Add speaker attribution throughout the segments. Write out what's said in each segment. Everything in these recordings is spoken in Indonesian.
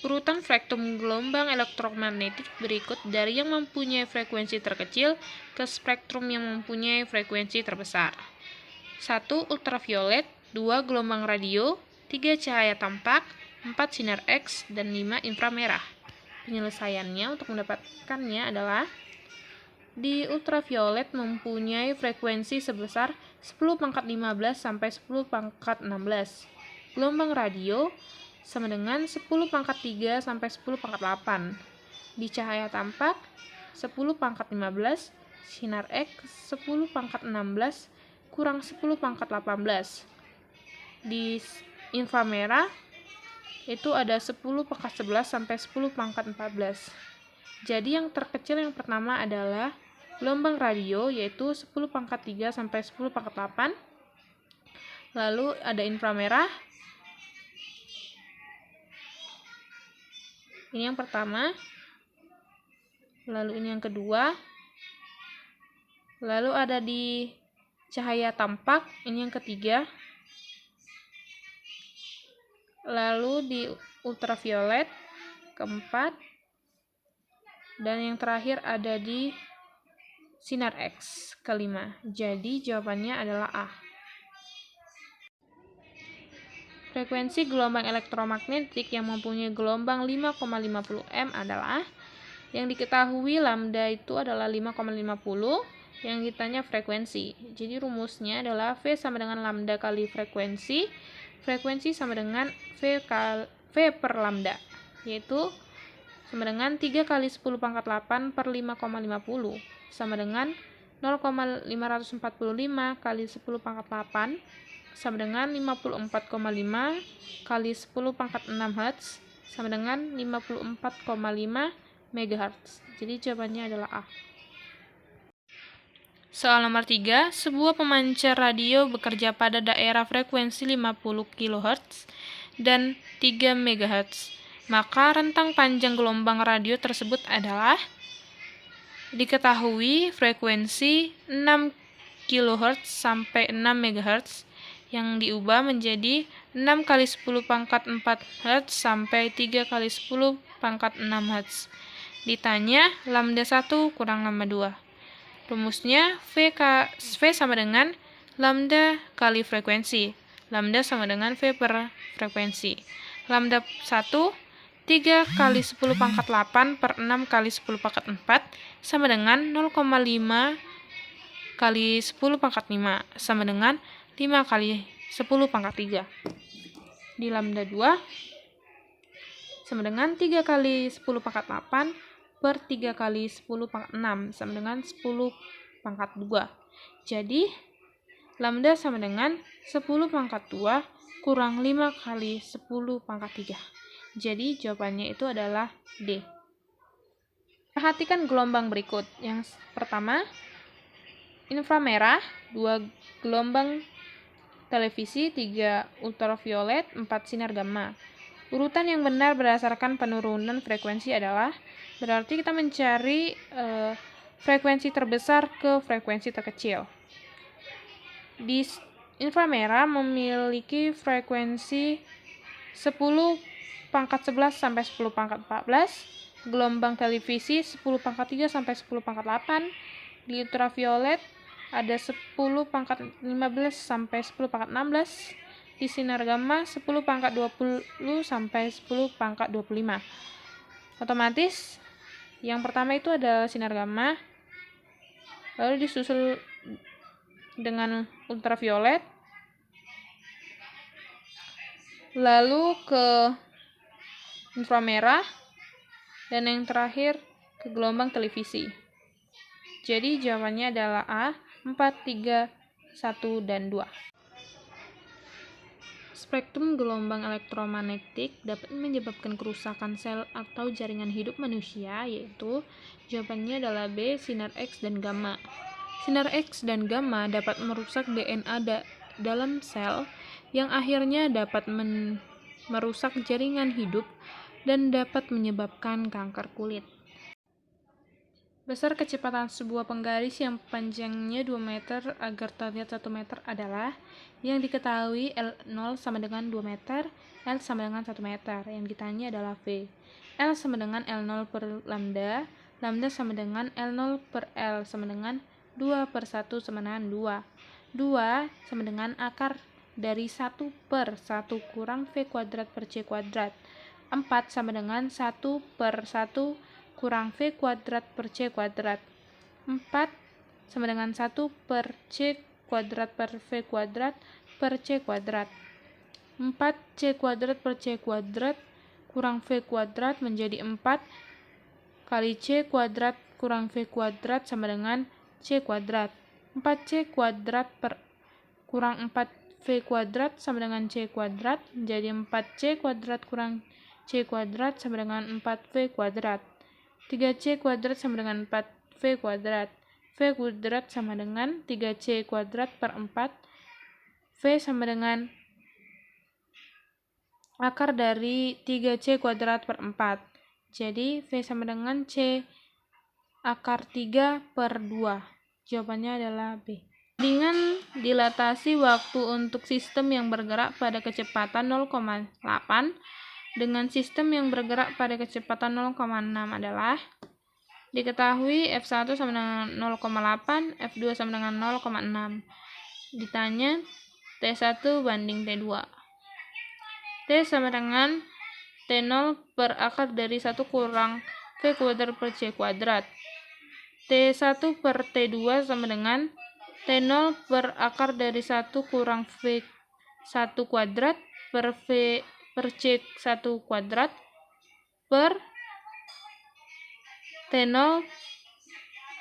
Speaker 1: Urutan spektrum gelombang elektromagnetik berikut dari yang mempunyai frekuensi terkecil ke spektrum yang mempunyai frekuensi terbesar. 1. Ultraviolet, 2. Gelombang radio, 3. Cahaya tampak, 4. Sinar X, dan 5. Inframerah. Penyelesaiannya untuk mendapatkannya adalah di ultraviolet mempunyai frekuensi sebesar 10 pangkat 15 sampai 10 pangkat 16. Gelombang radio sama dengan 10 pangkat 3 sampai 10 pangkat 8. Di cahaya tampak 10 pangkat 15, sinar X 10 pangkat 16 kurang 10 pangkat 18. Di inframerah itu ada 10 pangkat 11 sampai 10 pangkat 14. Jadi yang terkecil yang pertama adalah gelombang radio, yaitu 10 pangkat 3 sampai 10 pangkat 8. Lalu ada inframerah. Ini yang pertama. Lalu ini yang kedua. Lalu ada di cahaya tampak, ini yang ketiga. Lalu di ultraviolet keempat. Dan yang terakhir ada di sinar X kelima. Jadi jawabannya adalah A. Frekuensi gelombang elektromagnetik yang mempunyai gelombang 5,50 M adalah yang diketahui lambda itu adalah 5,50, yang ditanya frekuensi. Jadi rumusnya adalah V sama dengan lambda kali frekuensi. Frekuensi sama dengan V per lambda, yaitu sama dengan 3 kali 10 pangkat 8 per 5,50 sama dengan 0,545 kali 10 pangkat 8 sama dengan 54,5 kali 10 pangkat 6 Hz sama dengan 54,5 MHz. Jadi jawabannya adalah A. Soal nomor 3, sebuah pemancar radio bekerja pada daerah frekuensi 50 kHz dan 3 MHz. Maka rentang panjang gelombang radio tersebut adalah diketahui frekuensi 6 kHz sampai 6 MHz yang diubah menjadi 6 kali 10 pangkat 4 Hz sampai 3 kali 10 pangkat 6 Hz. Ditanya lambda 1 kurang lambda 2. Rumusnya V sama dengan lambda kali frekuensi. Lambda sama dengan V per frekuensi. Lambda 1 3 kali 10 pangkat 8 per 6 kali 10 pangkat 4 sama dengan 0,5 kali 10 pangkat 5 sama dengan 5 kali 10 pangkat 3. Di lambda 2 sama dengan 3 kali 10 pangkat 8 per 3 kali 10 pangkat 6 sama dengan 10 pangkat 2. Jadi lambda sama dengan 10 pangkat 2 kurang 5 kali 10 pangkat 3. Jadi jawabannya itu adalah D. Perhatikan gelombang berikut. Yang pertama, inframerah, 2 gelombang televisi, 3 ultraviolet, 4 sinar gamma. Urutan yang benar berdasarkan penurunan frekuensi adalah, berarti kita mencari frekuensi terbesar ke frekuensi terkecil. Di inframerah memiliki frekuensi 10 pangkat 11 sampai 10 pangkat 14, gelombang televisi 10 pangkat 3 sampai 10 pangkat 8, di ultraviolet ada 10 pangkat 15 sampai 10 pangkat 16, di sinar gamma 10 pangkat 20 sampai 10 pangkat 25. Otomatis yang pertama itu ada sinar gamma, lalu disusul dengan ultraviolet, lalu ke inframerah, dan yang terakhir ke gelombang televisi. Jadi jawabannya adalah A, 4, 3, 1, dan 2. Spektrum gelombang elektromagnetik dapat menyebabkan kerusakan sel atau jaringan hidup manusia, yaitu jawabannya adalah B, sinar X dan gamma. Sinar X dan gamma dapat merusak DNA dalam sel yang akhirnya dapat merusak jaringan hidup dan dapat menyebabkan kanker kulit. Besar kecepatan sebuah penggaris yang panjangnya 2 meter agar terlihat 1 meter adalah yang diketahui L0 sama dengan 2 meter, L sama dengan 1 meter. Yang ditanya adalah V. L sama dengan L0 per lambda, lambda sama dengan L0 per L sama dengan 2 per 1 sama dengan 2. 2 sama dengan akar dari 1 per 1 kurang V kuadrat per C kuadrat. 4 sama dengan 1 per 1 kurang V kuadrat per C kuadrat. 4 sama dengan 1 per C kuadrat per V kuadrat per C kuadrat. 4 C kuadrat per C kuadrat kurang V kuadrat menjadi 4 kali C kuadrat kurang V kuadrat sama dengan C kuadrat. 4 C kuadrat per kurang 4 V kuadrat sama dengan C kuadrat menjadi 4 C kuadrat kurang C kuadrat sama dengan 4 V kuadrat. 3C kuadrat sama dengan 4V kuadrat. V kuadrat sama dengan 3C kuadrat per 4. V sama dengan akar dari 3C kuadrat per 4. Jadi V sama dengan C akar 3 per 2. Jawabannya adalah B. Dengan dilatasi waktu untuk sistem yang bergerak pada kecepatan 0,8 dengan sistem yang bergerak pada kecepatan 0,6 adalah diketahui F1 sama dengan 0,8, F2 sama dengan 0,6. Ditanya T1 banding T2. T sama dengan T0 per akar dari 1 kurang V kuadrat per C kuadrat. T1 per T2 sama dengan T0 per akar dari 1 kurang V1 kuadrat per V per C1 kuadrat per T0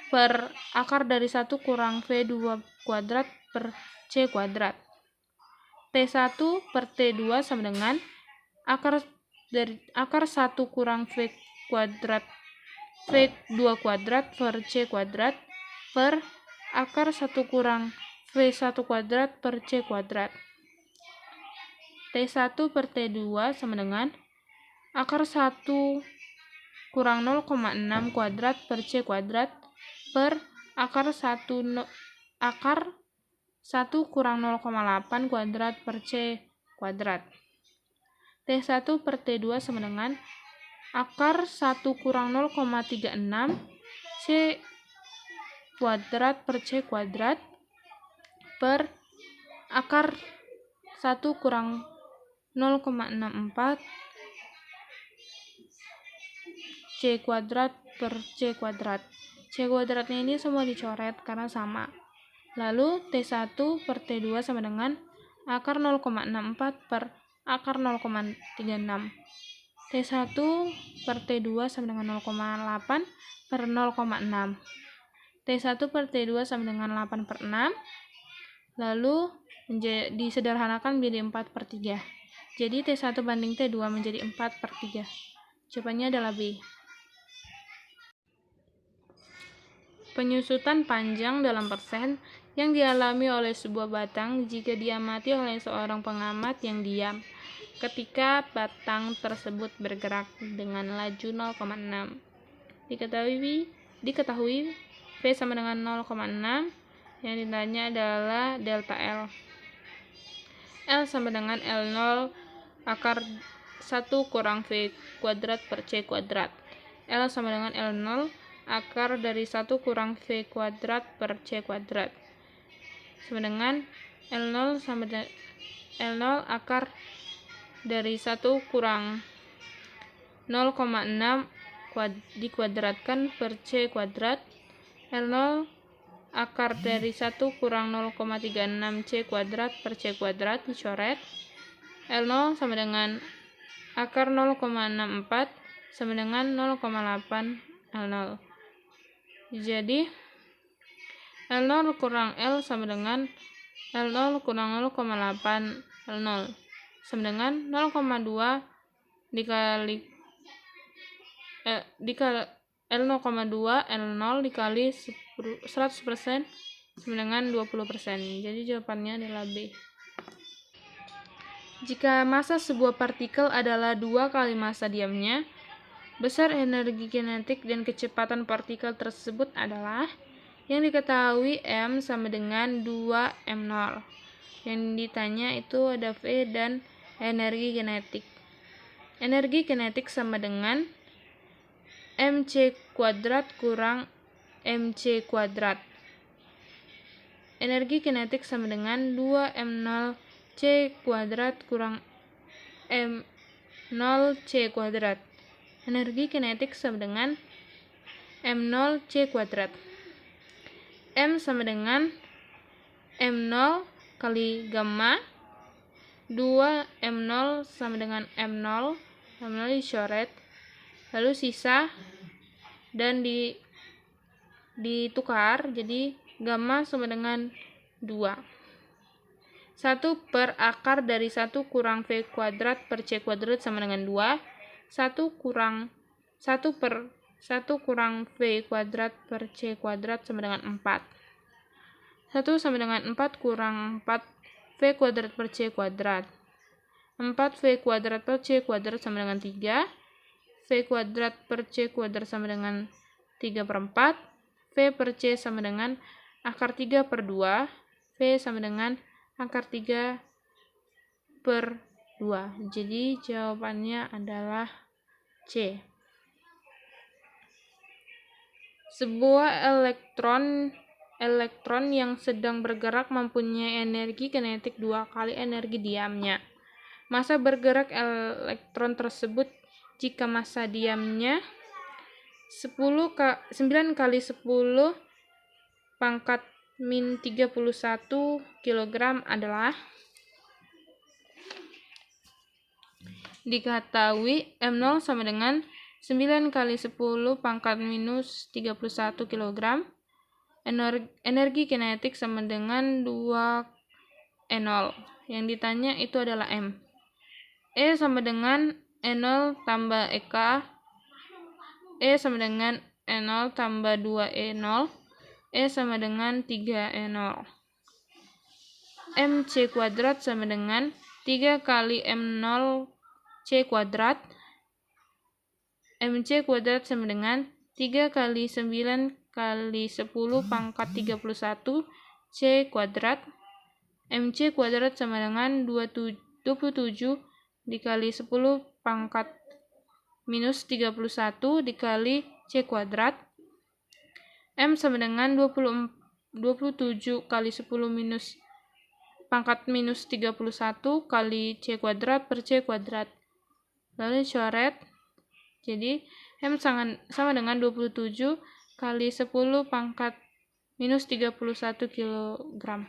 Speaker 1: per akar dari 1 kurang V2 kuadrat per C kuadrat. T1 per T2 sama dengan akar 1 kurang V kuadrat V2 kuadrat per C kuadrat per akar 1 kurang V1 kuadrat per C kuadrat. T1 per T2 sama dengan akar 1 kurang 0,6 kuadrat per C kuadrat per akar 1 kurang 0,8 kuadrat per C kuadrat. T1 per T2 sama dengan akar 1 kurang 0,36 C kuadrat per C kuadrat per akar 1 kurang 0,64 C kuadrat per C kuadrat. C kuadratnya ini semua dicoret karena sama. Lalu T1 per T2 sama dengan akar 0,64 per akar 0,36. T1 per T2 sama dengan 0,8 per 0,6. T1 per T2 sama dengan 8 per 6. Lalu disederhanakan menjadi 4 per 3. Jadi T1 banding T2 menjadi 4 per 3. Jawabannya adalah B. Penyusutan panjang dalam persen yang dialami oleh sebuah batang jika diamati oleh seorang pengamat yang diam ketika batang tersebut bergerak dengan laju 0,6. Diketahui V sama dengan 0,6. Yang ditanya adalah delta L. L sama dengan L0 akar 1 kurang V kuadrat per C kuadrat. L sama dengan L0 akar dari 1 kurang V kuadrat per C kuadrat. Sama dengan L0 sama dengan L0 akar dari 1 kurang 0,6 dikuadratkan per C kuadrat. L0 akar dari 1 kurang 0,36 C kuadrat per C kuadrat dicoret. L0 sama dengan akar 0,64 sama dengan 0,8 L0. Jadi L0 kurang L sama dengan L0 kurang 0,8 L0 sama dengan 0,2 dikali L0,2 L0 dikali 100% sama dengan 20%. Jadi jawabannya adalah B. Jika massa sebuah partikel adalah 2 kali massa diamnya, Besar energi kinetik dan kecepatan partikel tersebut adalah yang diketahui M sama dengan 2m0. Yang ditanya itu ada V dan energi kinetik. Energi kinetik sama dengan mc kuadrat kurang mc kuadrat. Energi kinetik sama dengan 2m0 c kuadrat kurang m0 c kuadrat. Energi kinetik sama dengan m0 c kuadrat. M sama dengan m0 kali gamma. 2m0 sama dengan m0. M0 dicoret. Lalu sisa dan ditukar, jadi gamma sama dengan 2. 1 per akar dari 1 kurang V kuadrat per C kuadrat sama dengan 2. 1 per 1 kurang V kuadrat per C kuadrat sama dengan 4. 1 sama dengan 4 kurang 4 V kuadrat per C kuadrat. 4 V kuadrat per C kuadrat sama dengan 3. V kuadrat per C kuadrat sama dengan 3 per 4. V per C sama dengan akar 3 per 2. V sama dengan akar 3 per 2. Jadi jawabannya adalah C. Sebuah elektron yang sedang bergerak mempunyai energi kinetik 2 kali energi diamnya. Massa bergerak elektron tersebut jika massa diamnya 9 kali 10 pangkat min 31 kg adalah diketahui M0 sama dengan 9 kali 10 pangkat minus 31 kg. Energi kinetik sama dengan 2E0. Yang ditanya itu adalah M. E sama dengan E0 tambah EK. E sama dengan E0 tambah 2E0. E sama dengan 3E0. MC kuadrat sama dengan 3 kali M0 C kuadrat. MC kuadrat sama dengan 3 kali 9 kali 10 pangkat 31 C kuadrat. MC kuadrat sama dengan 27 dikali 10 pangkat minus 31 dikali C kuadrat. M sama dengan 27 kali 10 minus pangkat minus 31 kali C kuadrat per C kuadrat. Lalu coret. Jadi M sama dengan 27 kali 10 pangkat minus 31 kg.